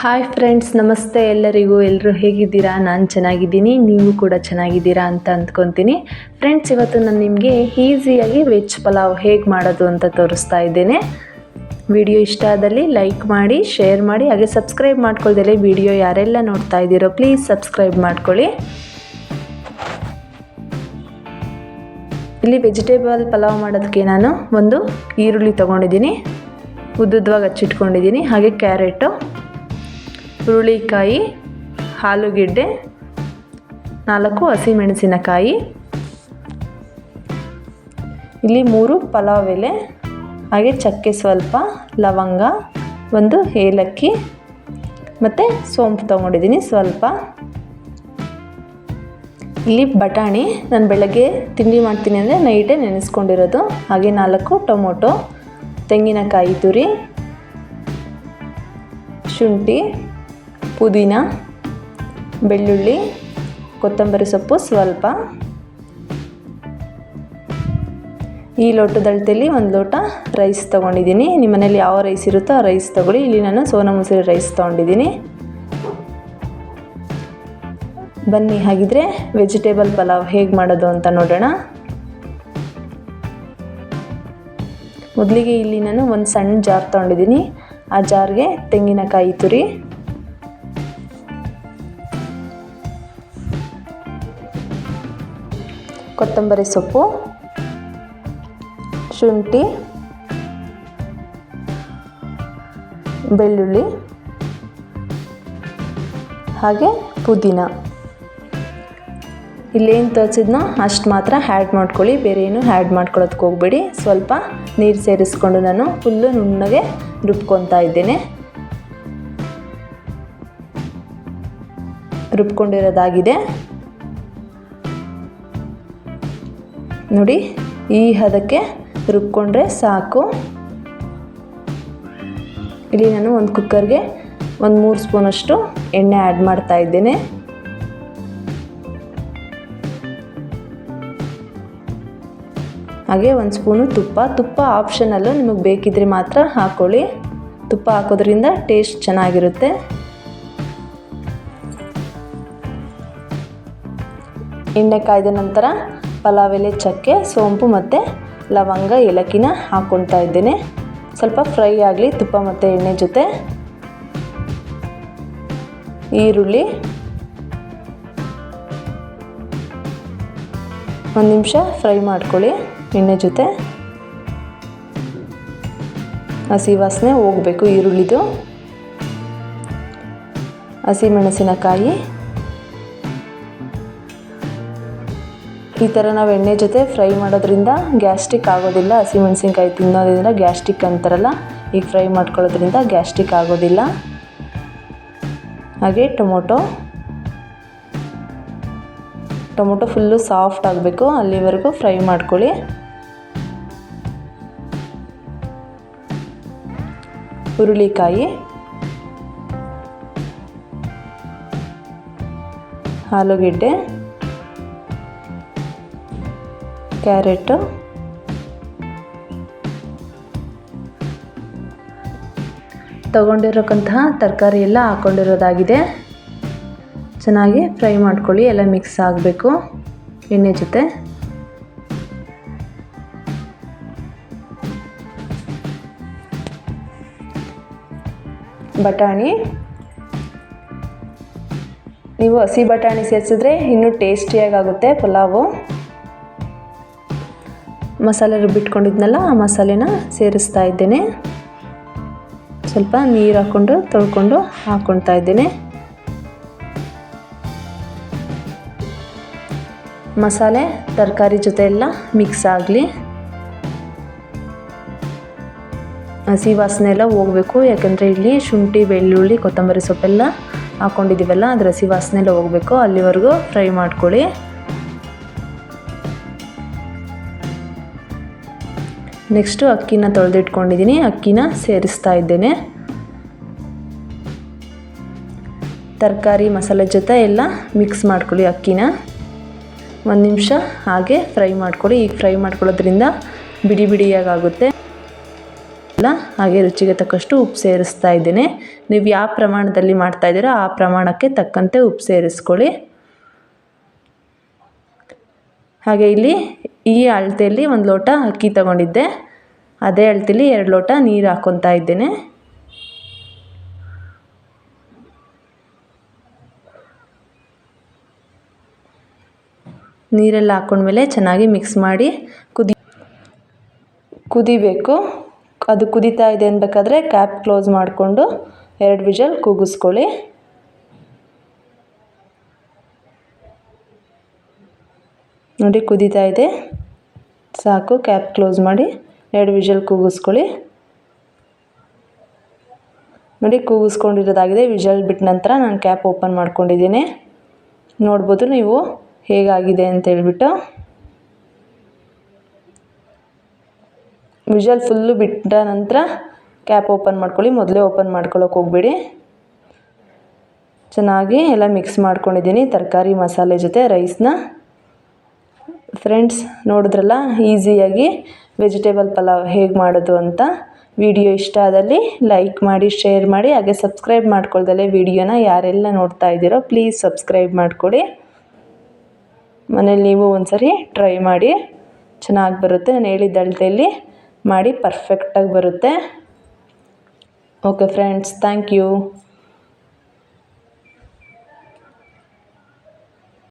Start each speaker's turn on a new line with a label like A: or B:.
A: Hi friends, ನಮಸ್ತೆ ಎಲ್ಲರಿಗೂ. ಎಲ್ಲರೂ ಹೇಗಿದ್ದೀರಾ? ನಾನು ಚೆನ್ನಾಗಿದ್ದೀನಿ, ನೀವು ಕೂಡ ಚೆನ್ನಾಗಿದ್ದೀರಾ ಅಂತ ಅಂದ್ಕೊತೀನಿ. ಫ್ರೆಂಡ್ಸ್, ಇವತ್ತು ನಾನು ನಿಮಗೆ ಈಸಿಯಾಗಿ ವೆಜ್ ಪಲಾವ್ ಹೇಗೆ ಮಾಡೋದು ಅಂತ ತೋರಿಸ್ತಾ ಇದ್ದೇನೆ. ವಿಡಿಯೋ ಇಷ್ಟ ಆದಲ್ಲಿ ಲೈಕ್ ಮಾಡಿ, ಶೇರ್ ಮಾಡಿ, ಹಾಗೆ ಸಬ್ಸ್ಕ್ರೈಬ್ ಮಾಡ್ಕೊಳ್ದಲೇ ವಿಡಿಯೋ ಯಾರೆಲ್ಲ ನೋಡ್ತಾ ಇದ್ದೀರೋ ಪ್ಲೀಸ್ ಸಬ್ಸ್ಕ್ರೈಬ್ ಮಾಡ್ಕೊಳ್ಳಿ. ಇಲ್ಲಿ ವೆಜಿಟೇಬಲ್ ಪಲಾವ್ ಮಾಡೋದಕ್ಕೆ ನಾನು ಒಂದು ಈರುಳ್ಳಿ ತೊಗೊಂಡಿದ್ದೀನಿ, ಉದ್ದುದ್ದವಾಗಿ ಹಚ್ಚಿಟ್ಕೊಂಡಿದ್ದೀನಿ. ಹಾಗೆ ಕ್ಯಾರೆಟು, ಹುರುಳಿಕಾಯಿ, ಆಲೂಗೆಡ್ಡೆ, 4 ಹಸಿಮೆಣಸಿನಕಾಯಿ, ಇಲ್ಲಿ 3 ಪಲಾವ್ ಎಲೆ, ಹಾಗೆ ಚಕ್ಕೆ ಸ್ವಲ್ಪ, ಲವಂಗ, 1 ಏಲಕ್ಕಿ ಮತ್ತು ಸೋಂಪು ತೊಗೊಂಡಿದ್ದೀನಿ ಸ್ವಲ್ಪ. ಇಲ್ಲಿ ಬಟಾಣಿ ನಾನು ಬೆಳಗ್ಗೆ ತಿಂಡಿ ಮಾಡ್ತೀನಿ ಅಂದರೆ ನೈಟೇ ನೆನೆಸ್ಕೊಂಡಿರೋದು. ಹಾಗೆ 4 ಟೊಮೊಟೊ, ತೆಂಗಿನಕಾಯಿ ತುರಿ, ಶುಂಠಿ, ಪುದೀನ, ಬೆಳ್ಳುಳ್ಳಿ, ಕೊತ್ತಂಬರಿ ಸೊಪ್ಪು ಸ್ವಲ್ಪ. ಈ ಲೋಟದ ಅಳತೆಯಲ್ಲಿ 1 ಲೋಟ ರೈಸ್ ತೊಗೊಂಡಿದ್ದೀನಿ. ನಿಮ್ಮ ಮನೇಲಿ ಯಾವ ರೈಸ್ ಇರುತ್ತೋ ಆ ರೈಸ್ ತೊಗೊಳ್ಳಿ. ಇಲ್ಲಿ ನಾನು ಸೋನಾ ಮಸೂರಿ ರೈಸ್ ತೊಗೊಂಡಿದ್ದೀನಿ. ಬನ್ನಿ ಹಾಗಿದ್ರೆ ವೆಜಿಟೇಬಲ್ ಪಲಾವ್ ಹೇಗೆ ಮಾಡೋದು ಅಂತ ನೋಡೋಣ. ಮೊದಲಿಗೆ ಇಲ್ಲಿ ನಾನು ಒಂದು ಸಣ್ಣ ಜಾರ್ ತೊಗೊಂಡಿದ್ದೀನಿ. ಆ ಜಾರ್ಗೆ ತೆಂಗಿನಕಾಯಿ ತುರಿ, ಕೊತ್ತಂಬರಿ ಸೊಪ್ಪು, ಶುಂಠಿ, ಬೆಳ್ಳುಳ್ಳಿ, ಹಾಗೆ ಪುದೀನ. ಇಲ್ಲೇನು ತೋರಿಸಿದ್ನೋ ಅಷ್ಟು ಮಾತ್ರ ಆ್ಯಡ್ ಮಾಡ್ಕೊಳ್ಳಿ, ಬೇರೆ ಏನು ಆ್ಯಡ್ ಮಾಡ್ಕೊಳ್ಳೋದಕ್ಕೆ ಹೋಗಬೇಡಿ. ಸ್ವಲ್ಪ ನೀರು ಸೇರಿಸ್ಕೊಂಡು ನಾನು ಫುಲ್ಲು ನುಣ್ಣಗೆ ರುಬ್ಕೊತಾ ಇದ್ದೇನೆ. ರುಬ್ಕೊಂಡಿರೋದಾಗಿದೆ ನೋಡಿ. ಈ ಹದಕ್ಕೆ ರುಬ್ಕೊಂಡ್ರೆ ಸಾಕು. ಇಲ್ಲಿ ನಾನು ಒಂದು ಕುಕ್ಕರ್ಗೆ 3 ಸ್ಪೂನಷ್ಟು ಎಣ್ಣೆ ಆ್ಯಡ್ ಮಾಡ್ತಾ ಇದ್ದೇನೆ. ಹಾಗೆ 1 ಸ್ಪೂನು ತುಪ್ಪ ಆಪ್ಷನಲ್ಲು, ನಿಮಗೆ ಬೇಕಿದ್ರೆ ಮಾತ್ರ ಹಾಕ್ಕೊಳ್ಳಿ. ತುಪ್ಪ ಹಾಕೋದ್ರಿಂದ ಟೇಸ್ಟ್ ಚೆನ್ನಾಗಿರುತ್ತೆ. ಎಣ್ಣೆ ಕಾಯ್ದ ನಂತರ ಪಲಾವ್ ಎಲೆ, ಚಕ್ಕೆ, ಸೋಂಪು ಮತ್ತು ಲವಂಗ, ಏಲಕ್ಕಿನ ಹಾಕ್ಕೊಳ್ತಾ ಇದ್ದೇನೆ. ಸ್ವಲ್ಪ ಫ್ರೈ ಆಗಲಿ ತುಪ್ಪ ಮತ್ತು ಎಣ್ಣೆ ಜೊತೆ. ಈರುಳ್ಳಿ 1 ನಿಮಿಷ ಫ್ರೈ ಮಾಡ್ಕೊಳ್ಳಿ ಎಣ್ಣೆ ಜೊತೆ. ಹಸಿ ವಾಸನೆ ಹೋಗಬೇಕು ಈರುಳ್ಳಿದು. ಹಸಿಮೆಣಸಿನಕಾಯಿ, ಈ ಥರ ನಾವು ಎಣ್ಣೆ ಜೊತೆ ಫ್ರೈ ಮಾಡೋದ್ರಿಂದ ಗ್ಯಾಸ್ಟ್ರಿಕ್ ಆಗೋದಿಲ್ಲ. ಹಸಿಮೆಣಸಿನ್ಕಾಯಿ ತಿನ್ನೋದ್ರಿಂದ ಗ್ಯಾಸ್ಟ್ರಿಕ್ ಅಂತಾರಲ್ಲ, ಈಗ ಫ್ರೈ ಮಾಡ್ಕೊಳ್ಳೋದ್ರಿಂದ ಗ್ಯಾಸ್ಟ್ರಿಕ್ ಆಗೋದಿಲ್ಲ. ಹಾಗೆ ಟೊಮೊಟೊ ಫುಲ್ಲು ಸಾಫ್ಟ್ ಆಗಬೇಕು, ಅಲ್ಲಿವರೆಗೂ ಫ್ರೈ ಮಾಡ್ಕೊಳ್ಳಿ. ಹುರುಳಿಕಾಯಿ, ಆಲೂಗೆಡ್ಡೆ, ಕ್ಯಾರೆಟು, ತಗೊಂಡಿರೋಕ್ಕಂತಹ ತರಕಾರಿ ಎಲ್ಲ ಹಾಕ್ಕೊಂಡಿರೋದಾಗಿದೆ. ಚೆನ್ನಾಗಿ ಫ್ರೈ ಮಾಡ್ಕೊಳ್ಳಿ, ಎಲ್ಲ ಮಿಕ್ಸ್ ಆಗಬೇಕು ಎಣ್ಣೆ ಜೊತೆ. ಬಟಾಣಿ, ನೀವು ಹಸಿ ಬಟಾಣಿ ಸೇರಿಸಿದ್ರೆ ಇನ್ನೂ ಟೇಸ್ಟಿಯಾಗುತ್ತೆ ಪಲಾವು. ಮಸಾಲೆ ರುಬ್ಬಿಟ್ಕೊಂಡಿದ್ನಲ್ಲ, ಆ ಮಸಾಲೆನ ಸೇರಿಸ್ತಾ ಇದ್ದೇನೆ. ಸ್ವಲ್ಪ ನೀರು ಹಾಕ್ಕೊಂಡು ತೊಳ್ಕೊಂಡು ಹಾಕ್ಕೊಳ್ತಾ ಇದ್ದೇನೆ. ಮಸಾಲೆ ತರಕಾರಿ ಜೊತೆ ಎಲ್ಲ ಮಿಕ್ಸ್ ಆಗಲಿ. ಹಸಿ ವಾಸನೆ ಎಲ್ಲ ಹೋಗಬೇಕು, ಯಾಕಂದರೆ ಇಲ್ಲಿ ಶುಂಠಿ, ಬೆಳ್ಳುಳ್ಳಿ, ಕೊತ್ತಂಬರಿ ಸೊಪ್ಪೆಲ್ಲ ಹಾಕ್ಕೊಂಡಿದ್ದೀವಲ್ಲ, ಅದ್ರ ಹಸಿ ವಾಸನೆ ಎಲ್ಲ ಹೋಗಬೇಕು. ಅಲ್ಲಿವರೆಗೂ ಫ್ರೈ ಮಾಡ್ಕೊಳ್ಳಿ. ನೆಕ್ಸ್ಟು ಅಕ್ಕಿನ ತೊಳೆದಿಟ್ಕೊಂಡಿದ್ದೀನಿ, ಅಕ್ಕಿನ ಸೇರಿಸ್ತಾ ಇದ್ದೇನೆ. ತರಕಾರಿ ಮಸಾಲೆ ಜೊತೆ ಎಲ್ಲ ಮಿಕ್ಸ್ ಮಾಡ್ಕೊಳ್ಳಿ ಅಕ್ಕಿನ. 1 ನಿಮಿಷ ಹಾಗೆ ಫ್ರೈ ಮಾಡ್ಕೊಳ್ಳಿ. ಈಗ ಫ್ರೈ ಮಾಡ್ಕೊಳ್ಳೋದ್ರಿಂದ ಬಿಡಿ ಬಿಡಿಯಾಗುತ್ತೆ. ಹಾಕಿದ್ದೀನಲ್ಲ, ಹಾಗೆ ರುಚಿಗೆ ತಕ್ಕಷ್ಟು ಉಪ್ಪು ಸೇರಿಸ್ತಾ ಇದ್ದೀನಿ. ನೀವು ಯಾವ ಪ್ರಮಾಣದಲ್ಲಿ ಮಾಡ್ತಾಯಿದ್ದೀರೋ ಆ ಪ್ರಮಾಣಕ್ಕೆ ತಕ್ಕಂತೆ ಉಪ್ಪು ಸೇರಿಸ್ಕೊಳ್ಳಿ. ಹಾಗೆ ಇಲ್ಲಿ ಈ ಅಳತೆಯಲ್ಲಿ 1 ಲೋಟ ಅಕ್ಕಿ ತಗೊಂಡಿದ್ದೆ, ಅದೇ ಅಳತೆಯಲ್ಲಿ 2 ಲೋಟ ನೀರು ಹಾಕ್ಕೊತಾ ಇದ್ದೇನೆ. ನೀರೆಲ್ಲ ಹಾಕ್ಕೊಂಡ್ಮೇಲೆ ಚೆನ್ನಾಗಿ ಮಿಕ್ಸ್ ಮಾಡಿ ಕುದಿಬೇಕು. ಅದು ಕುದೀತಾ ಇದೆ ಅನ್ಬೇಕಾದ್ರೆ ಕ್ಯಾಪ್ ಕ್ಲೋಸ್ ಮಾಡಿಕೊಂಡು 2 ವಿಷಲ್ ಕೂಗಿಸ್ಕೊಳ್ಳಿ. ನೋಡಿ ಕುದೀತಾ ಇದೆ, ಸಾಕು. ಕ್ಯಾಪ್ ಕ್ಲೋಸ್ ಮಾಡಿ 2 ವಿಷಲ್ ಕೂಗಿಸ್ಕೊಳ್ಳಿ. ನೋಡಿ ಕೂಗಿಸ್ಕೊಂಡಿರೋದಾಗಿದೆ. ವಿಷಲ್ ಬಿಟ್ಟ ನಂತರ ನಾನು ಕ್ಯಾಪ್ ಓಪನ್ ಮಾಡ್ಕೊಂಡಿದ್ದೀನಿ. ನೋಡ್ಬೋದು ನೀವು ಹೇಗಾಗಿದೆ ಅಂತೇಳ್ಬಿಟ್ಟು. ವಿಷಲ್ ಫುಲ್ಲು ಬಿಟ್ಟ ನಂತರ ಕ್ಯಾಪ್ ಓಪನ್ ಮಾಡ್ಕೊಳ್ಳಿ. ಮೊದಲೇ ಓಪನ್ ಮಾಡ್ಕೊಳ್ಳೋಕೆ ಹೋಗಬೇಡಿ. ಚೆನ್ನಾಗಿ ಎಲ್ಲ ಮಿಕ್ಸ್ ಮಾಡ್ಕೊಂಡಿದ್ದೀನಿ ತರಕಾರಿ ಮಸಾಲೆ ಜೊತೆ ರೈಸ್ನ. ಫ್ರೆಂಡ್ಸ್ ನೋಡಿದ್ರಲ್ಲ ಈಸಿಯಾಗಿ ವೆಜಿಟೇಬಲ್ ಪಲಾವ್ ಹೇಗೆ ಮಾಡೋದು ಅಂತ. ವಿಡಿಯೋ ಇಷ್ಟ ಆದಲ್ಲಿ ಲೈಕ್ ಮಾಡಿ, ಶೇರ್ ಮಾಡಿ, ಹಾಗೆ ಸಬ್ಸ್ಕ್ರೈಬ್ ಮಾಡ್ಕೊಳ್ದಲ್ಲೇ ವಿಡಿಯೋನ ಯಾರೆಲ್ಲ ನೋಡ್ತಾ ಇದ್ದೀರೋ ಪ್ಲೀಸ್ ಸಬ್ಸ್ಕ್ರೈಬ್ ಮಾಡಿಕೊಡಿ. ಮನೇಲಿ ನೀವು ಒಂದ್ಸರಿ ಟ್ರೈ ಮಾಡಿ, ಚೆನ್ನಾಗಿ ಬರುತ್ತೆ. ನಾನು ಹೇಳಿದ ಅಳತೆಯಲ್ಲಿ ಮಾಡಿ, ಪರ್ಫೆಕ್ಟಾಗಿ ಬರುತ್ತೆ. Okay friends, thank you.